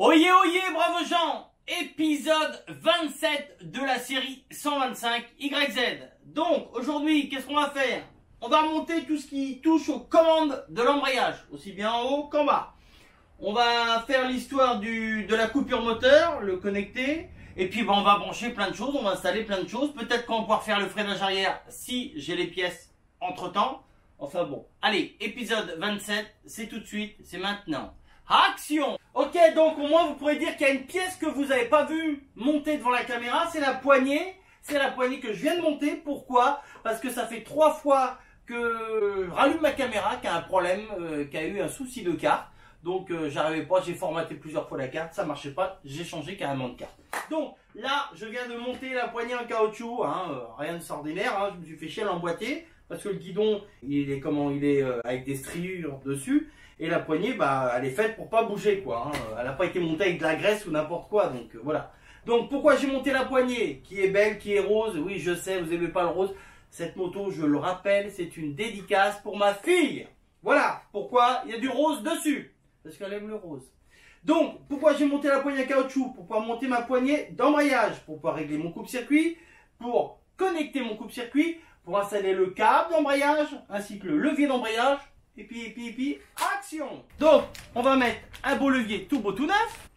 Oyez, oyez, braves gens! Épisode 27 de la série 125 YZ. Donc, aujourd'hui, qu'est-ce qu'on va faire? On va monter tout ce qui touche aux commandes de l'embrayage, aussi bien en haut qu'en bas. On va faire l'histoire de la coupure moteur, le connecter. Et puis, on va brancher plein de choses, on va installer plein de choses. Peut-être qu'on va pouvoir faire le freinage arrière si j'ai les pièces entre-temps. Enfin bon, allez, épisode 27, c'est tout de suite, c'est maintenant. Action! Ok, donc au moins vous pourrez dire qu'il y a une pièce que vous n'avez pas vue monter devant la caméra, c'est la poignée. C'est la poignée que je viens de monter. Pourquoi? Parce que ça fait 3 fois que je rallume ma caméra, qui a un problème, qui a eu un souci de carte. Donc j'arrivais pas, j'ai formaté plusieurs fois la carte, ça marchait pas, j'ai changé carrément de carte. Donc là, je viens de monter la poignée en caoutchouc, rien d'extraordinaire, je me suis fait chier à l'emboîter. Parce que le guidon, il est avec des striures dessus. Et la poignée, elle est faite pour pas bouger, quoi. Elle n'a pas été montée avec de la graisse ou n'importe quoi. Donc voilà. Donc pourquoi j'ai monté la poignée, qui est belle, qui est rose. Oui, je sais, vous n'aimez pas le rose. Cette moto, je le rappelle, c'est une dédicace pour ma fille. Voilà pourquoi il y a du rose dessus. Parce qu'elle aime le rose. Donc, pourquoi j'ai monté la poignée à caoutchouc? Pour pouvoir monter ma poignée d'embrayage. Pour pouvoir régler mon coupe-circuit. Pour connecter mon coupe-circuit. Pour installer le câble d'embrayage, ainsi que le levier d'embrayage, et puis, action! Donc, on va mettre un beau levier tout beau, tout neuf.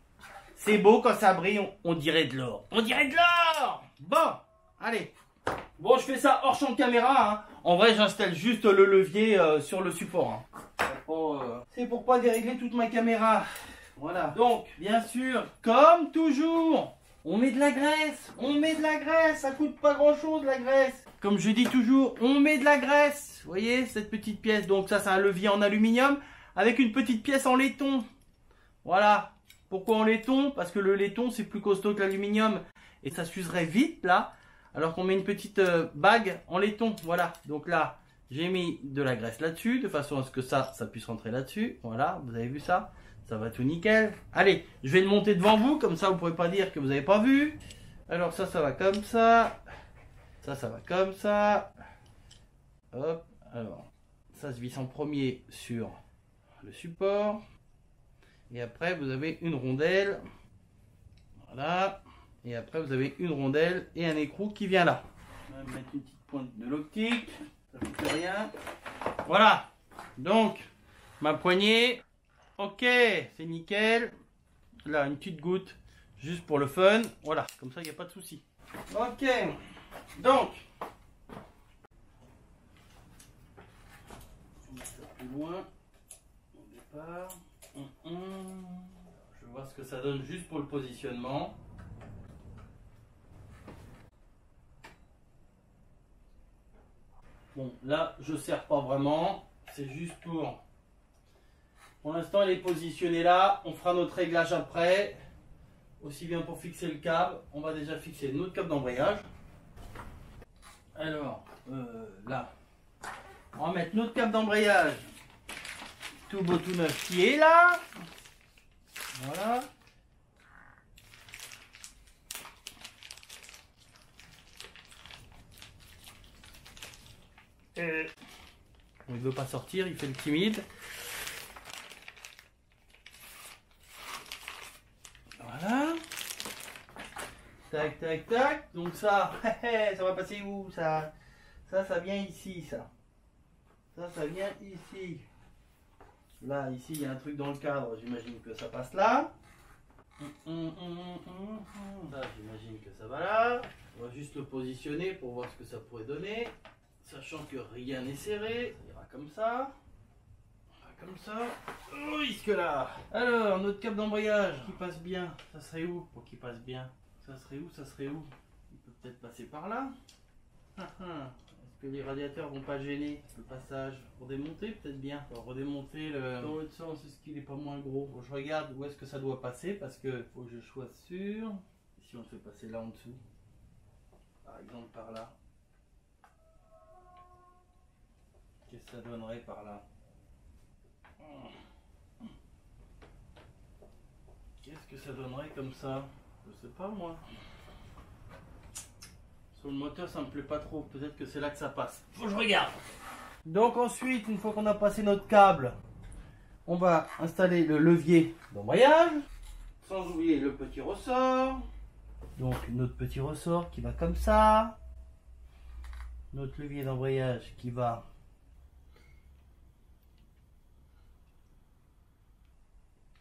C'est beau quand ça brille, on dirait de l'or. On dirait de l'or! Bon, allez. Bon, je fais ça hors champ de caméra. En vrai, j'installe juste le levier sur le support. C'est pour pas dérégler toute ma caméra. Voilà. Donc, bien sûr, comme toujours, on met de la graisse. On met de la graisse. Ça coûte pas grand chose, la graisse. Comme je dis toujours, on met de la graisse. Vous voyez, cette petite pièce. Donc ça, c'est un levier en aluminium avec une petite pièce en laiton. Voilà. Pourquoi en laiton? Parce que le laiton, c'est plus costaud que l'aluminium. Et ça s'userait vite, là. Alors qu'on met une petite bague en laiton. Voilà. Donc là, j'ai mis de la graisse là-dessus. De façon à ce que ça puisse rentrer là-dessus. Voilà. Vous avez vu ça? Ça va tout nickel. Allez, je vais le monter devant vous. Comme ça, vous ne pourrez pas dire que vous n'avez pas vu. Alors ça va comme ça. Ça va comme ça. Hop. Alors, ça se visse en premier sur le support. Et après, vous avez une rondelle. Voilà. Et après, vous avez une rondelle et un écrou qui vient là. On va mettre une petite pointe de l'optique. Ça ne fait rien. Voilà. Donc, ma poignée. Ok, c'est nickel. Là, une petite goutte. Juste pour le fun. Voilà. Comme ça, il n'y a pas de souci. Ok. Donc, on va mettre ça plus loin au départ. Je vais voir ce que ça donne juste pour le positionnement. Bon, là, je ne serre pas vraiment. C'est juste pour... Pour l'instant, il est positionné là. On fera notre réglage après. Aussi bien pour fixer le câble. On va déjà fixer notre câble d'embrayage. Alors, là, on va mettre notre câble d'embrayage tout beau, tout neuf qui est là. Voilà. Il ne veut pas sortir, il fait le timide. Voilà. Tac, tac, tac. Donc ça, ça va passer où ça? Ça vient ici, ça. Ça vient ici. Là, ici, il y a un truc dans le cadre. J'imagine que ça passe là. Là, j'imagine que ça va là. On va juste le positionner pour voir ce que ça pourrait donner. Sachant que rien n'est serré. Ça ira comme ça. Comme ça. Oh, risque là. Alors, notre câble d'embrayage qui passe bien. Ça serait où pour qu'il passe bien? Ça serait où? Ça serait où? Il peut peut-être passer par là. Est-ce que les radiateurs vont pas gêner le passage? Pour démonter peut-être bien. Pour redémonter dans l'autre sens, est-ce qu'il est pas moins gros? Bon, je regarde où est-ce que ça doit passer parce que faut que je sois sûr. Si on le fait passer là en dessous, par exemple par là, qu'est-ce que ça donnerait par là? Qu'est-ce que ça donnerait comme ça? Je sais pas moi. Sur le moteur ça me plaît pas trop. Peut-être que c'est là que ça passe. Faut que je regarde. Donc ensuite, une fois qu'on a passé notre câble, on va installer le levier d'embrayage. sans oublier le petit ressort. Donc notre petit ressort qui va comme ça. Notre levier d'embrayage qui va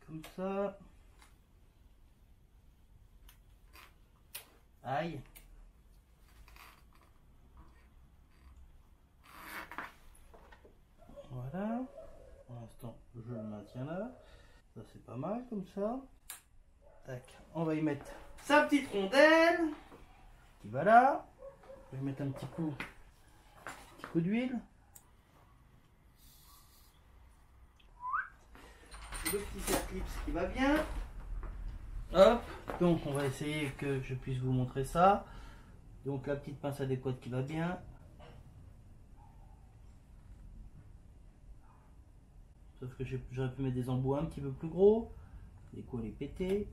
comme ça. Aïe. Voilà. Pour l'instant, je le maintiens là. Ça c'est pas mal comme ça. Tac. On va y mettre sa petite rondelle qui va là. Je vais mettre un petit coup d'huile. Le petit circlips qui va bien. Hop. Donc on va essayer que je puisse vous montrer ça. Donc la petite pince adéquate qui va bien. Sauf que j'aurais pu mettre des embouts un petit peu plus gros. Les coups les péter.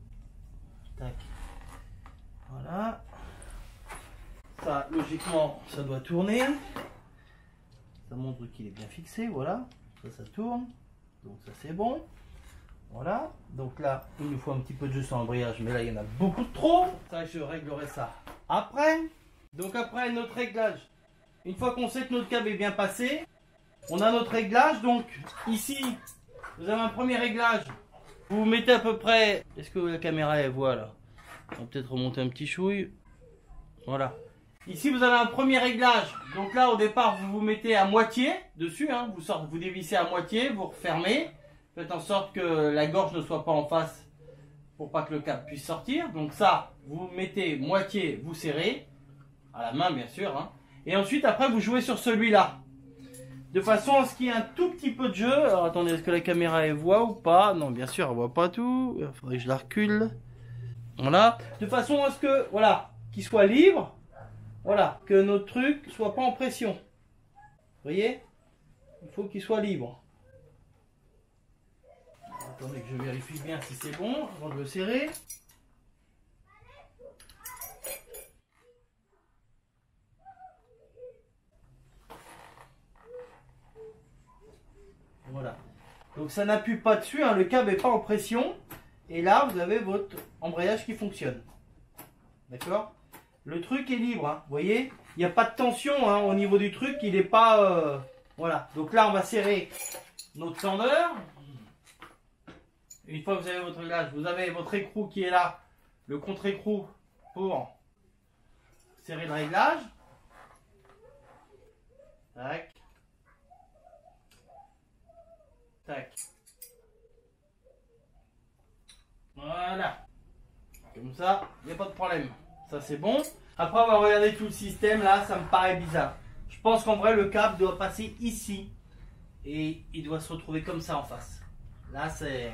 Tac. Voilà. Ça, logiquement, ça doit tourner. Ça montre qu'il est bien fixé. Voilà. Ça tourne. Donc ça c'est bon. Voilà. Donc là, il nous faut un petit peu de jus sur l'embrayage. Mais là, il y en a beaucoup de trop. Ça, je réglerai ça après. Donc après, notre réglage. Une fois qu'on sait que notre câble est bien passé, on a notre réglage. Donc ici, vous avez un premier réglage. Vous mettez à peu près... Est-ce que la caméra elle voit là? On va peut-être remonter un petit chouille. Voilà. Ici vous avez un premier réglage. Donc là au départ vous vous mettez à moitié dessus. Hein. Vous dévissez à moitié, vous refermez. Faites en sorte que la gorge ne soit pas en face pour pas que le câble puisse sortir. Donc ça, vous mettez moitié, vous serrez. À la main bien sûr. Hein. Et ensuite après vous jouez sur celui-là. De façon à ce qu'il y ait un tout petit peu de jeu. Alors attendez, est-ce que la caméra elle voit ou pas? Non, bien sûr, elle voit pas tout. Il faudrait que je la recule. Voilà. De façon à ce que, voilà, qu'il soit libre. Voilà, que notre truc soit pas en pression. Vous voyez? Il faut qu'il soit libre. Attendez que je vérifie bien si c'est bon avant de le serrer. Voilà. Donc ça n'appuie pas dessus, hein, le câble n'est pas en pression. Et là, vous avez votre embrayage qui fonctionne. D'accord? Le truc est libre, hein, vous voyez? Il n'y a pas de tension hein, au niveau du truc, il n'est pas... Voilà. Donc là, on va serrer notre tendeur. Une fois que vous avez votre réglage, vous avez votre écrou qui est là. Le contre-écrou pour serrer le réglage. Tac. Tac. Voilà. Comme ça, il n'y a pas de problème. Ça c'est bon. Après on va regarder tout le système là, ça me paraît bizarre. Je pense qu'en vrai le câble doit passer ici. Et il doit se retrouver comme ça en face. Là c'est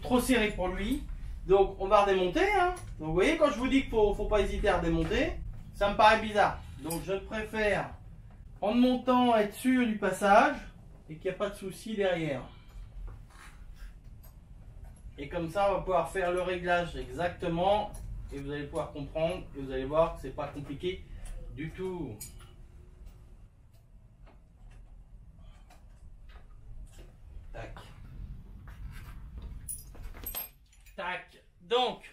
trop serré pour lui. Donc on va redémonter. Hein. Donc vous voyez quand je vous dis qu'il ne faut pas hésiter à redémonter, ça me paraît bizarre. Donc je préfère en montant être sûr du passage. Et qu'il n'y a pas de souci derrière. Et comme ça, on va pouvoir faire le réglage exactement. Et vous allez pouvoir comprendre. Et vous allez voir que c'est pas compliqué du tout. Tac. Tac. Donc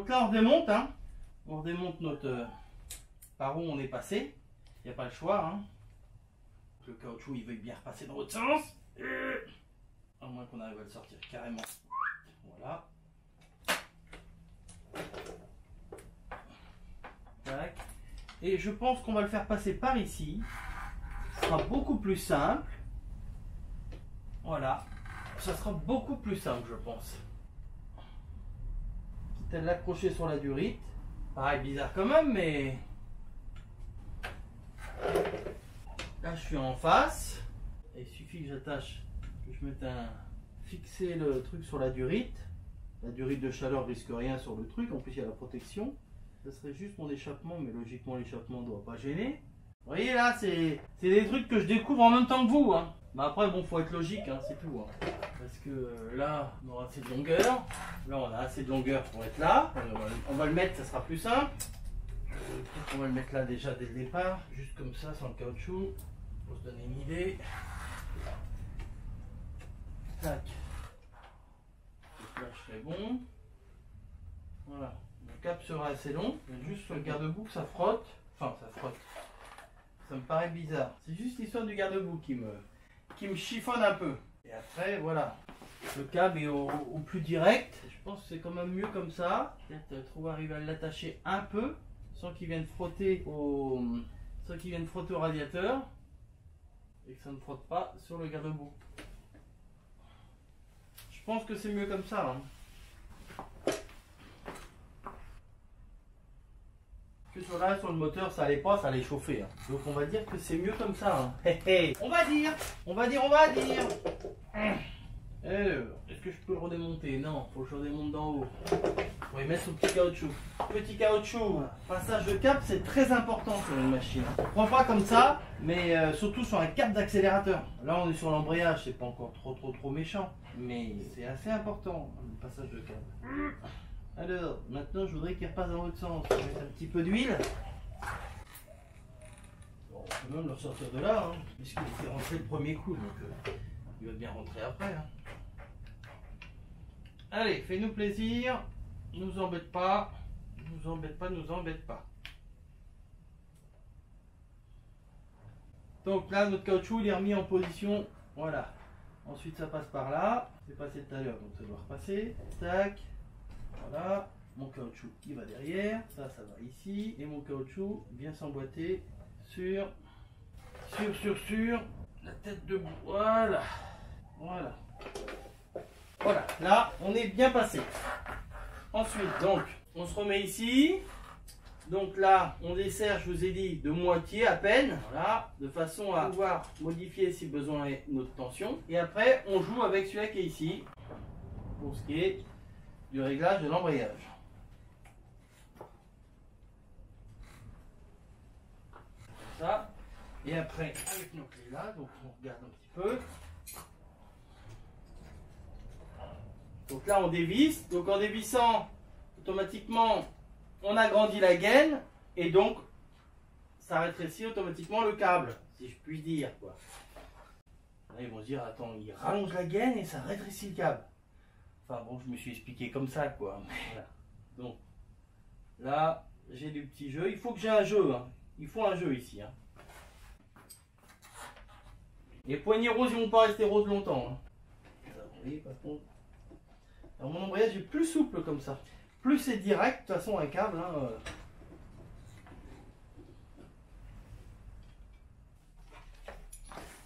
là, on redémonte. Hein. On redémonte notre par où on est passé. Il n'y a pas le choix. Hein. Le caoutchouc, il veut bien repasser dans l'autre sens. À moins qu'on arrive à le sortir carrément. Voilà. Tac. Et je pense qu'on va le faire passer par ici. Ce sera beaucoup plus simple. Voilà. Ça sera beaucoup plus simple, je pense. Quitte à l'accrocher sur la durite. Pareil, bizarre quand même, mais... Là, je suis en face. Et il suffit que j'attache, que je mette fixer le truc sur la durite. La durite de chaleur risque rien sur le truc. En plus, il y a la protection. Ça serait juste mon échappement, mais logiquement, l'échappement ne doit pas gêner. Vous voyez, là, c'est des trucs que je découvre en même temps que vous. Hein. Mais après, bon, faut être logique, hein, c'est tout. Hein. Parce que là, on aura assez de longueur. Là, on a assez de longueur pour être là. On va le mettre, ça sera plus simple. On va le mettre là déjà dès le départ. Juste comme ça, sans le caoutchouc. Pour se donner une idée. Tac. Donc là, je serai bon. Voilà. Le câble sera assez long. Il y a juste sur le garde-boue que ça frotte. Enfin, ça frotte. Ça me paraît bizarre. C'est juste l'histoire du garde-boue qui me chiffonne un peu. Et après, voilà. Le câble est au plus direct. Je pense que c'est quand même mieux comme ça. Peut-être trouver arriver à l'attacher un peu sans qu'il vienne frotter au radiateur et que ça ne frotte pas sur le garde-boue. Je pense que c'est mieux comme ça. Hein. Que sur le moteur ça allait pas, ça allait chauffer. Hein. Donc on va dire que c'est mieux comme ça. Hein. Hey, hey. On va dire. Est-ce que je peux le redémonter? Non, faut que je le redémonte d'en haut. On va y mettre son petit caoutchouc. Petit caoutchouc. Voilà. Passage de câble, c'est très important sur une machine. On ne prend pas comme ça, mais surtout sur un câble d'accélérateur. Là, on est sur l'embrayage, c'est pas encore trop méchant, mais c'est assez important le passage de câble. Alors, maintenant, je voudrais qu'il repasse dans l'autre sens. Je vais mettre un petit peu d'huile. Bon, on peut même le ressortir de là, hein, puisqu'il fait rentrer le premier coup, donc il va bien rentrer après. Hein. Allez, fais-nous plaisir, nous embête pas, nous embête pas. Donc là, notre caoutchouc, il est remis en position, voilà. Ensuite, ça passe par là, c'est passé tout à l'heure, donc ça doit repasser. Tac, voilà, mon caoutchouc, il va derrière, ça va ici, et mon caoutchouc vient s'emboîter sur la tête de bout, voilà. Voilà, là, on est bien passé. Ensuite, donc, on se remet ici. Donc là, on desserre, je vous ai dit, de moitié à peine. Voilà, de façon à pouvoir modifier si besoin est notre tension. Et après, on joue avec celui-là qui est ici, pour ce qui est du réglage de l'embrayage. Comme ça. Et après, avec nos clés là, donc on regarde un petit peu. Donc là on dévisse, donc en dévissant automatiquement on agrandit la gaine et donc ça rétrécit automatiquement le câble, si je puis dire quoi. Là, ils vont se dire attends, il rallonge la gaine et ça rétrécit le câble. Enfin bon, je me suis expliqué comme ça quoi. Voilà. Donc là j'ai du petit jeu, il faut que j'ai un jeu, hein. Il faut un jeu ici. Hein. Les poignées roses ils vont pas rester roses longtemps. Hein. Vous voyez, par contre. Alors mon embrayage est plus souple comme ça. Plus c'est direct, de toute façon un câble. Hein,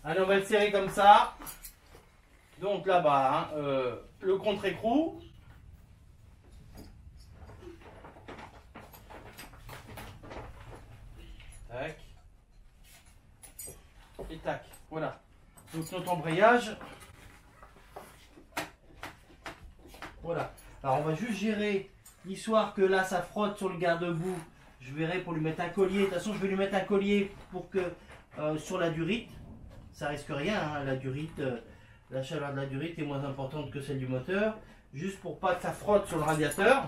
Allez, on va le serrer comme ça. Donc là-bas, hein, le contre-écrou. Tac. Et tac. Voilà. Donc notre embrayage. Voilà. Alors on va juste gérer l'histoire que là ça frotte sur le garde-boue. Je verrai pour lui mettre un collier. De toute façon je vais lui mettre un collier pour que sur la durite, ça risque rien. Hein, la durite, la chaleur de la durite est moins importante que celle du moteur. Juste pour pas que ça frotte sur le radiateur.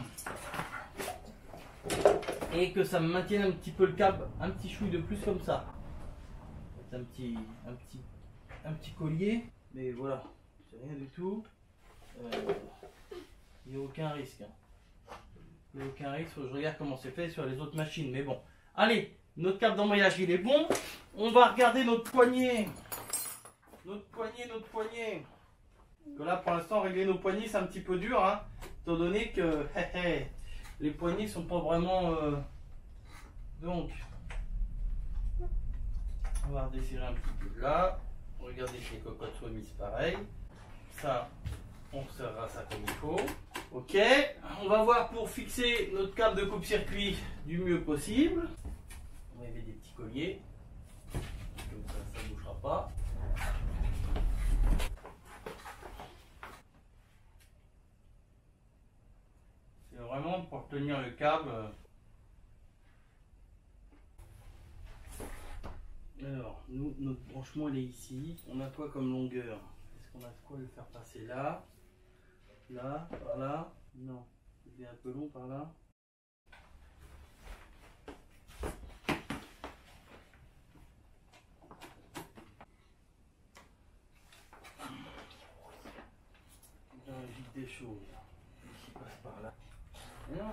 Et que ça me maintienne un petit peu le câble, un petit chouille de plus comme ça. C'est un petit collier. Mais voilà, c'est rien du tout. Il n'y a aucun risque. Hein. Il n'y a aucun risque. Faut que je regarde comment c'est fait sur les autres machines. Mais bon. Allez, notre câble d'embrayage il est bon. On va regarder notre poignet. Notre poignet. Que là pour l'instant régler nos poignées c'est un petit peu dur. Hein, étant donné que les poignées sont pas vraiment... Donc, on va redesserrer un petit peu là. Regardez que les cocottes soient mises pareil. Ça... On serrera ça comme il faut. Ok, on va voir pour fixer notre câble de coupe-circuit du mieux possible. On va y mettre des petits colliers. Comme ça ne bougera pas. C'est vraiment pour tenir le câble. Alors, nous, notre branchement il est ici. On a quoi comme longueur? Est-ce qu'on a de quoi le faire passer là? Là, par là, non, c'est un peu long par là. chaud. Il passe par là. Non.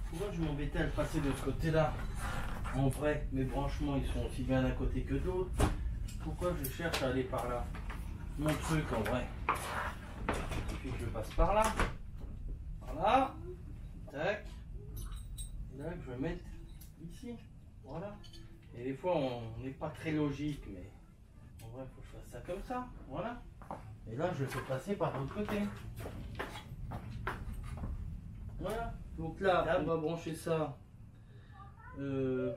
Pourquoi je m'embêtais à le passer de ce côté-là? En vrai, mes branchements ils sont aussi bien d'un côté que de l'autre. Pourquoi je cherche à aller par là? Mon truc en vrai. Et puis je passe par là. Voilà. Tac. Et là je vais mettre ici. Voilà. Et des fois on n'est pas très logique, mais en vrai il faut que je fasse ça comme ça. Voilà. Et là je le fais passer par l'autre côté. Voilà. Donc là on va brancher ça. Est-ce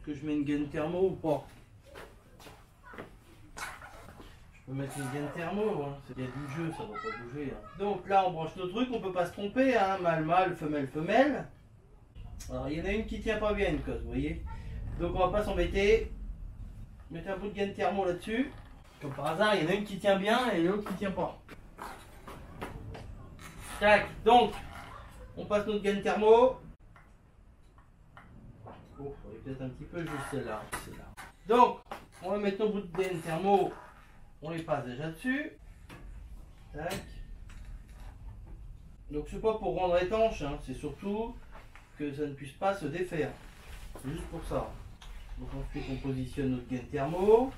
que je mets une gaine thermo ou pas? Je peux mettre une gaine thermo, hein. Il y a du jeu, ça ne doit pas bouger. Hein. Donc là on branche nos trucs, on peut pas se tromper, hein. Mâle, mâle, femelle, femelle. Alors il y en a une qui tient pas bien, une cause, vous voyez. Donc on va pas s'embêter. Mettez un bout de gaine thermo là-dessus. Comme par hasard, il y en a une qui tient bien et l'autre qui tient pas. Tac, donc on passe notre gaine thermo. Bon, il faudrait peut-être un petit peu juste celle-là. Donc, on va mettre nos bouts de gaine thermo. On les passe déjà dessus. Tac. Donc, c'est pas pour rendre étanche, hein, c'est surtout que ça ne puisse pas se défaire. C'est juste pour ça. Donc, ensuite, on positionne notre gaine thermo.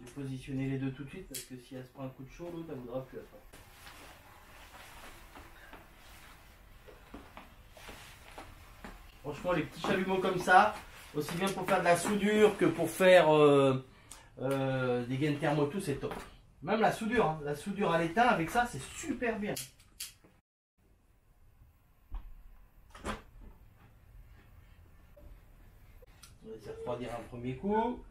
Je vais positionner les deux tout de suite parce que si elle se prend un coup de chaud, l'autre elle ne voudra plus après. Franchement, les petits chalumeaux comme ça, aussi bien pour faire de la soudure que pour faire des gaines thermo, tout c'est top. Même la soudure, hein, la soudure à l'étain avec ça, c'est super bien. On va laisser refroidir un premier coup.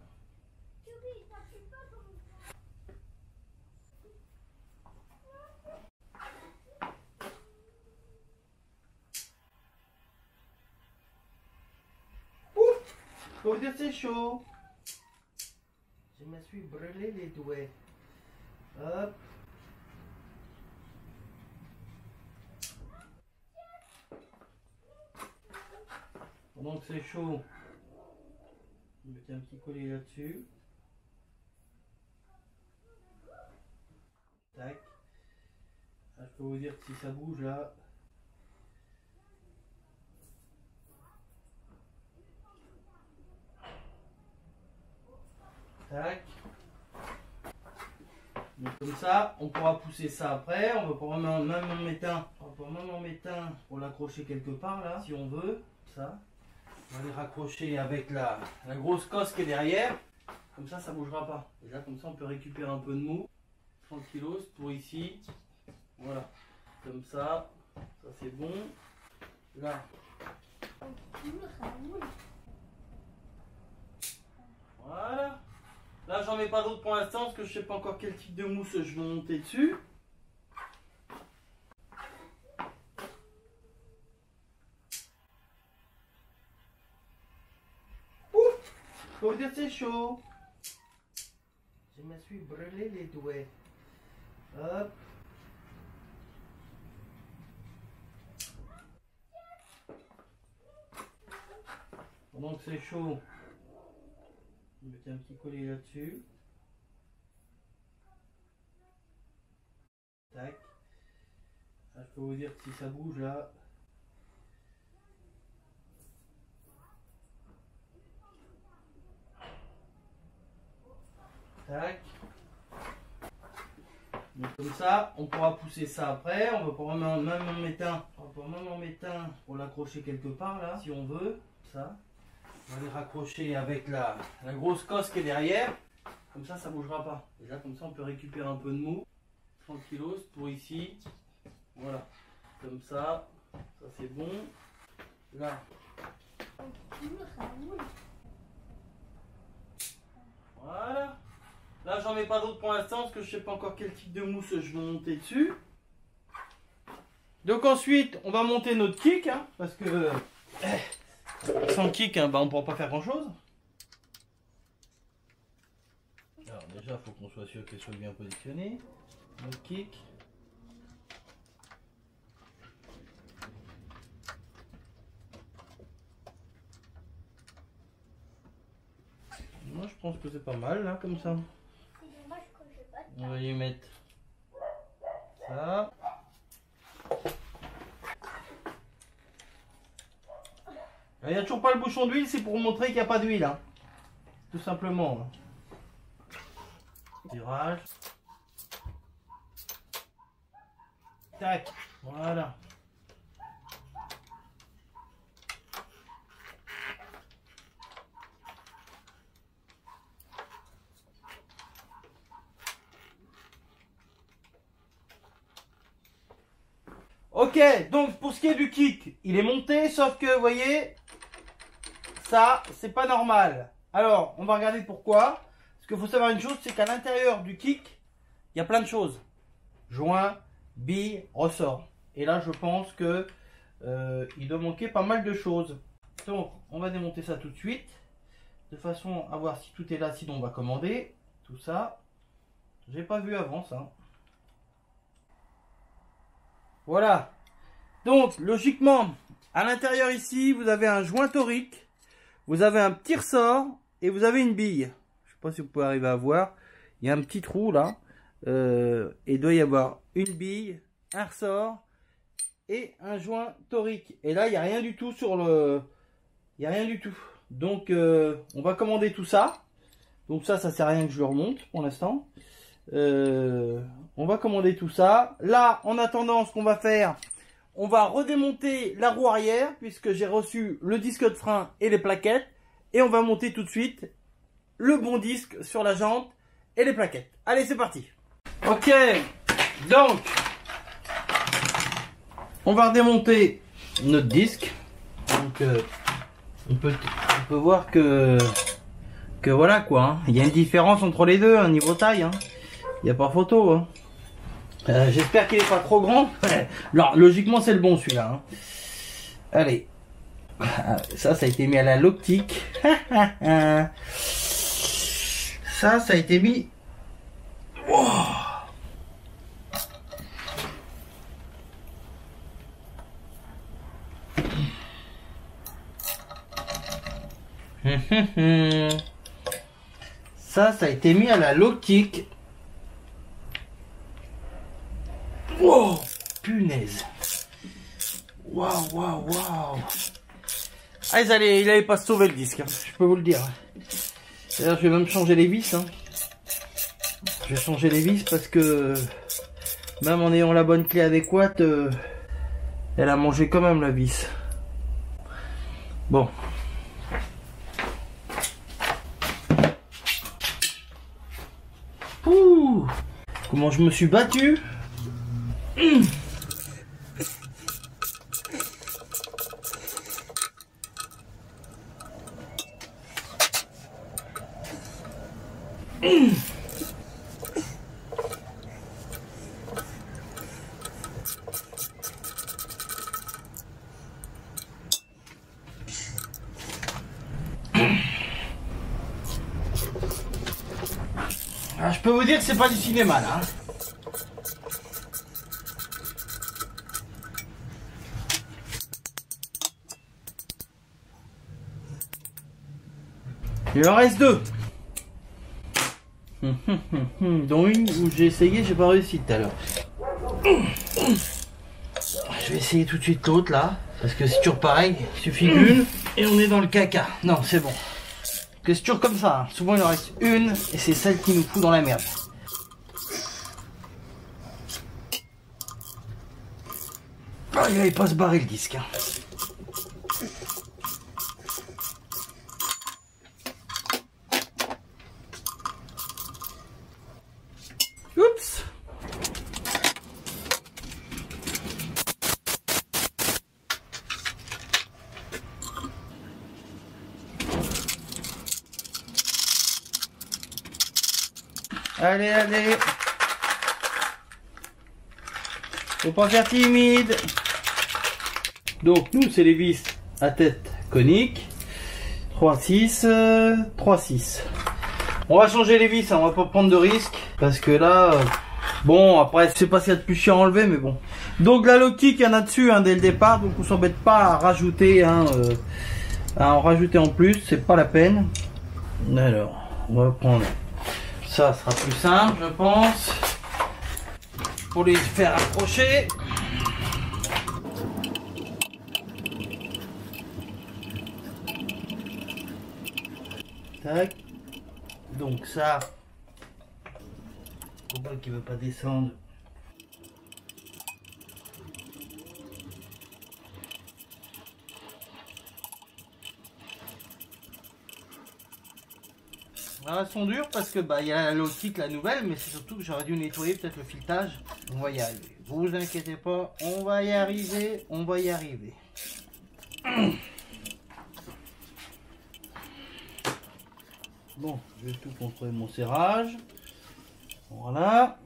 Faut dire c'est chaud. Je me suis brûlé les doigts. Hop. Pendant que c'est chaud, je vais mettre un petit collier là-dessus. Tac. Là, je peux vous dire que si ça bouge là. Tac. Donc comme ça, on pourra pousser ça après. On va pouvoir même en mettre un pour l'accrocher quelque part là, si on veut. Ça. On va les raccrocher avec la grosse cosse qui est derrière. Comme ça, ça bougera pas. Et là, comme ça, on peut récupérer un peu de mou. Tranquillos pour ici. Voilà. Comme ça. Ça c'est bon. Là. Voilà. Là, j'en mets pas d'autres pour l'instant parce que je sais pas encore quel type de mousse je vais monter dessus. Ouf! Faut dire c'est chaud. Je me suis brûlé les doigts. Hop. Pendant que c'est chaud, je vais mettre un petit collier là-dessus. Tac. Là, je peux vous dire que si ça bouge là. Tac. Donc comme ça, on pourra pousser ça après. On va pouvoir même en mettre un pour l'accrocher quelque part là, si on veut. Ça. On va les raccrocher avec la grosse cosse qui est derrière. Comme ça, ça bougera pas. Et là, comme ça, on peut récupérer un peu de mou. Tranquillos pour ici. Voilà. Comme ça. Ça c'est bon. Là. Voilà. Là, j'en mets pas d'autres pour l'instant parce que je sais pas encore quel type de mousse je vais monter dessus. Donc ensuite, on va monter notre kick, hein, parce que sans kick, hein, bah, on ne pourra pas faire grand chose. Alors déjà, il faut qu'on soit sûr qu'elle soit bien positionnée. Notre kick. pense que c'est pas mal là comme ça. On va y mettre ça. Il n'y a toujours pas le bouchon d'huile, c'est pour montrer qu'il n'y a pas d'huile. Hein. Tout simplement. Tirage. Tac. Voilà. Ok, donc pour ce qui est du kick, il est monté, sauf que, vous voyez, ça, c'est pas normal. Alors, on va regarder pourquoi. Parce qu'il faut savoir une chose, c'est qu'à l'intérieur du kick, il y a plein de choses. Joint, bille, ressort. Et là, je pense que il doit manquer pas mal de choses. Donc, on va démonter ça tout de suite. De façon à voir si tout est là, sinon on va commander. Tout ça. J'ai pas vu avant ça. Voilà. Donc, logiquement, à l'intérieur ici, vous avez un joint torique, vous avez un petit ressort et vous avez une bille. Je sais pas si vous pouvez arriver à voir. Il y a un petit trou là. Et il doit y avoir une bille, un ressort et un joint torique. Et là, il n'y a rien du tout sur le... Il n'y a rien du tout. Donc, on va commander tout ça. Donc ça sert à rien que je le remonte pour l'instant. On va commander tout ça. Là, en attendant, ce qu'on va faire, on va redémonter la roue arrière puisque j'ai reçu le disque de frein et les plaquettes. Et on va monter tout de suite le bon disque sur la jante et les plaquettes. Allez, c'est parti. Ok, donc, on va redémonter notre disque. Donc, on peut voir que voilà quoi. Hein. Il y a une différence entre les deux, hein, niveau taille. Hein. Il n'y a pas photo. Hein. J'espère qu'il n'est pas trop grand. Alors, logiquement, c'est le bon celui-là. Hein. Allez. Ça a été mis à la Loctic. Ça a été mis... Wow. Ça a été mis à la Loctic. Wow, punaise. Waouh, waouh, waouh. Ah, il allait pas se sauver le disque, hein, je peux vous le dire. D'ailleurs, je vais même changer les vis. Hein. Je vais changer les vis parce que même en ayant la bonne clé adéquate, elle a mangé quand même la vis. Bon. Ouh, comment je me suis battu. Ah, je peux vous dire que c'est pas du cinéma là. Hein. Il en reste deux. Dont une où j'ai essayé, j'ai pas réussi tout à l'heure. Je vais essayer tout de suite l'autre là. Parce que c'est toujours pareil, il suffit d'une et on est dans le caca. Non, c'est bon. Que c'est toujours comme ça. Hein. Souvent il en reste une et c'est celle qui nous fout dans la merde. Oh, il n'allait pas se barrer le disque. Hein. Oups. Allez, allez. Faut pas faire timide. Donc, nous, c'est les vis à tête conique. 3-6, 3-6. On va changer les vis, hein, on va pas prendre de risques. Parce que là, bon, après, je sais pas s'il y a de plus chiant à enlever, mais bon. Donc, la Loctic, il y en a dessus hein, dès le départ. Donc, on s'embête pas à rajouter, hein, à en rajouter en plus. C'est pas la peine. Alors, On va prendre ça, sera plus simple je pense pour les faire accrocher. Tac. Donc ça, pourquoi qu'il veut pas descendre? Alors elles sont dures parce que il y a la low-kick, la nouvelle, mais c'est surtout que j'aurais dû nettoyer peut-être le filetage. On va y arriver. Vous inquiétez pas, on va y arriver, on va y arriver. Bon, je vais tout contrôler mon serrage. Voilà.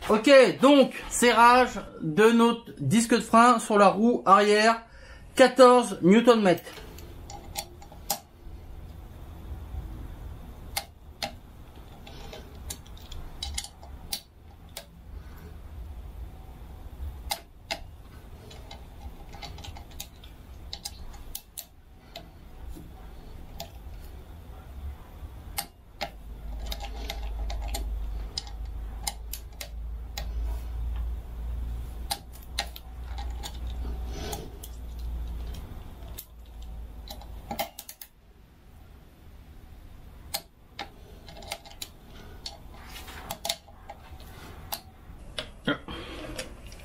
Ok, donc serrage de notre disque de frein sur la roue arrière, 14 Nm.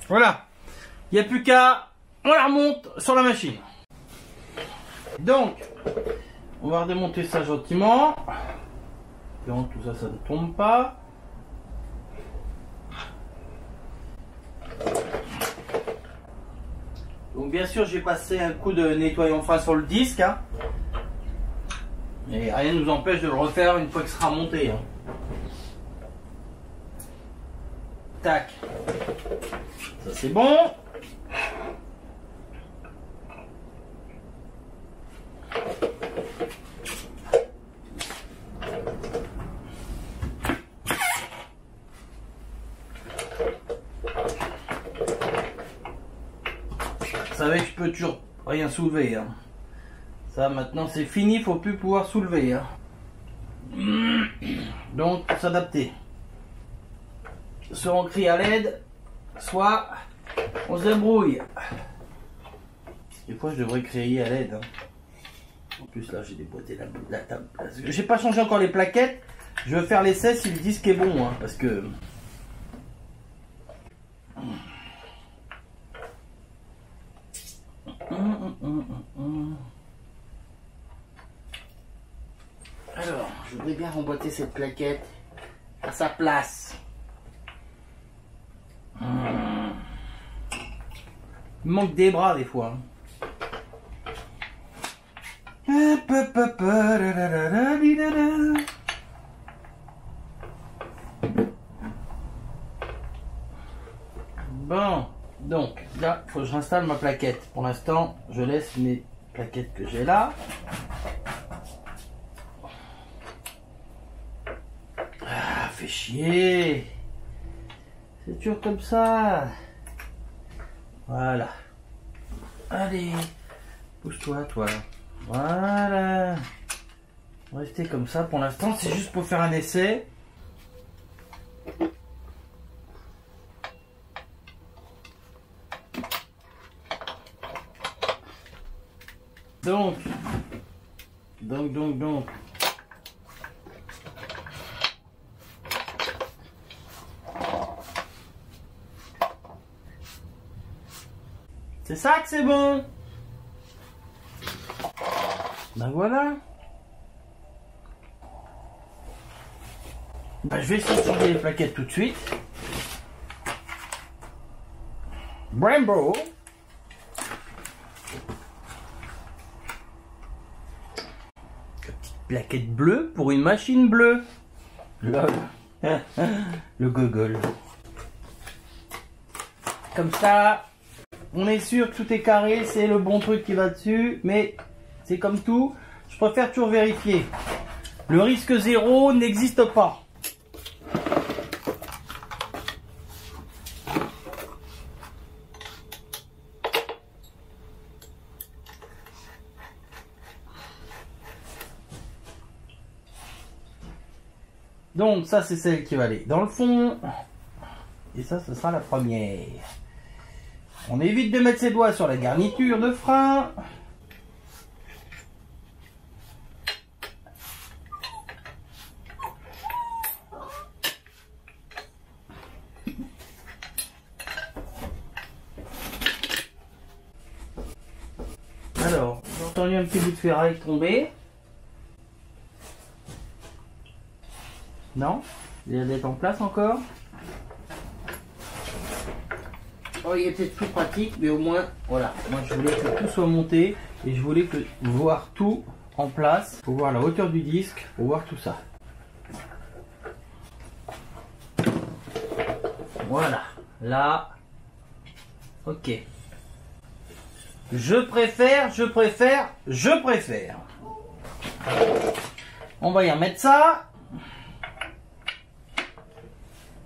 Voilà, il n'y a plus qu'à, on la remonte sur la machine. Donc, on va redémonter ça gentiment. Donc tout ça, ça ne tombe pas. Donc bien sûr, j'ai passé un coup de nettoyant frein sur le disque. Hein. Et rien ne nous empêche de le refaire une fois qu'il sera monté. Hein. Tac. Ça c'est bon. Vous savez que je peux toujours rien soulever. Hein. Ça maintenant c'est fini, faut plus pouvoir soulever. Hein. Donc pour s'adapter. Soit on crie à l'aide, soit on se débrouille. Des fois je devrais crier à l'aide. Hein. En plus là j'ai déboîté la table. J'ai pas changé encore les plaquettes. Je veux faire l'essai si le disque est bon. Hein, parce que... Alors, je voudrais bien remboîter cette plaquette à sa place. Il me manque des bras des fois. Bon, donc là, il faut que j'installe ma plaquette. Pour l'instant, je laisse mes plaquettes que j'ai là. Ah, fait chier. C'est toujours comme ça. Voilà. Allez, pousse-toi, toi. Voilà. Restez comme ça pour l'instant. C'est juste pour faire un essai. Donc. C'est ça que c'est bon. Ben voilà. Ben, je vais essayer de changer les plaquettes tout de suite. Brembo. Petite plaquette bleue pour une machine bleue. Lol. Le gogol. Comme ça, on est sûr que tout est carré, c'est le bon truc qui va dessus, mais c'est comme tout, je préfère toujours vérifier. Le risque zéro n'existe pas. Donc ça c'est celle qui va aller dans le fond. Et ça ce sera la première. On évite de mettre ses doigts sur la garniture de frein. Alors, j'ai entendu un petit bout de ferraille tomber. Non, il y a d'être en place encore. Oh, il est peut-être plus pratique, mais au moins, voilà. Moi, je voulais que tout soit monté et je voulais que voir tout en place pour voir la hauteur du disque, pour voir tout ça. Voilà, là, ok. Je préfère. On va y remettre ça.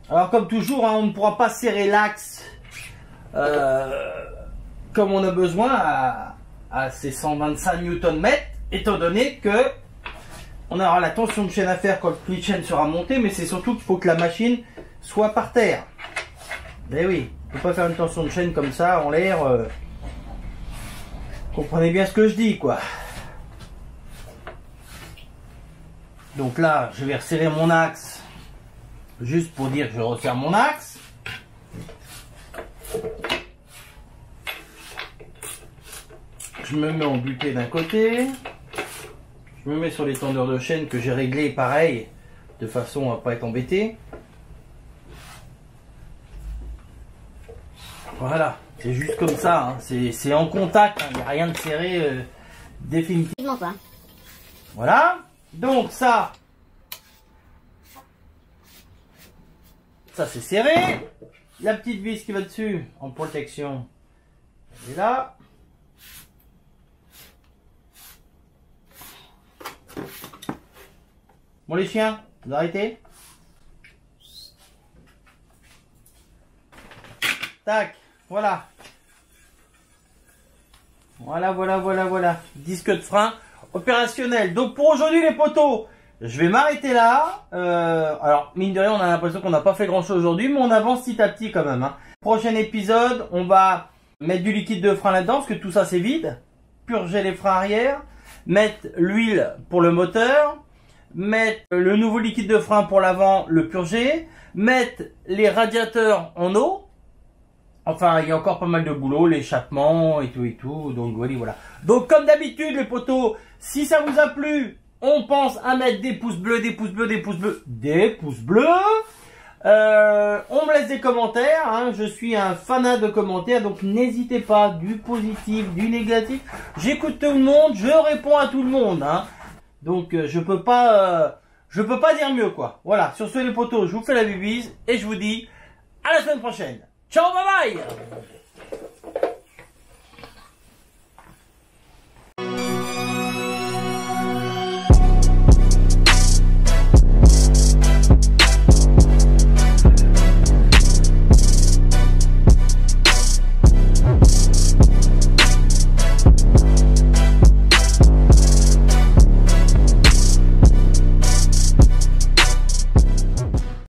Alors comme toujours, hein, on ne pourra pas serrer l'axe comme on a besoin à ces 125 Nm, étant donné que on aura la tension de chaîne à faire quand le pli de chaîne sera monté, mais c'est surtout qu'il faut que la machine soit par terre. Mais oui, on ne peut pas faire une tension de chaîne comme ça en l'air. Comprenez bien ce que je dis, quoi. Donc là, je vais resserrer mon axe, juste pour dire que je resserre mon axe. Je me mets en butée d'un côté. Je me mets sur les tendeurs de chaîne que j'ai réglés pareil, de façon à ne pas être embêté. Voilà, c'est juste comme ça, hein. C'est en contact, il n'y a rien de serré définitivement pas. Voilà, donc ça c'est serré. La petite vis qui va dessus en protection, elle est là. Bon les chiens, vous arrêtez. Tac, voilà. Voilà. Disque de frein opérationnel. Donc pour aujourd'hui les potos, je vais m'arrêter là. Alors mine de rien, on a l'impression qu'on n'a pas fait grand chose aujourd'hui, mais on avance petit à petit quand même, hein. Prochain épisode, on va mettre du liquide de frein là-dedans, parce que tout ça c'est vide. Purger les freins arrière. Mettre l'huile pour le moteur. Mettre le nouveau liquide de frein pour l'avant, le purger. Mettre les radiateurs en eau. Enfin, il y a encore pas mal de boulot, l'échappement et tout, donc voilà. Donc comme d'habitude les potos, si ça vous a plu, on pense à mettre des pouces bleus. On me laisse des commentaires, hein. Je suis un fanat de commentaires, donc n'hésitez pas, du positif, du négatif. J'écoute tout le monde, je réponds à tout le monde, hein. Donc je peux pas dire mieux, quoi. Voilà, sur ce les potos, je vous fais la bibise et je vous dis à la semaine prochaine. Ciao, bye bye!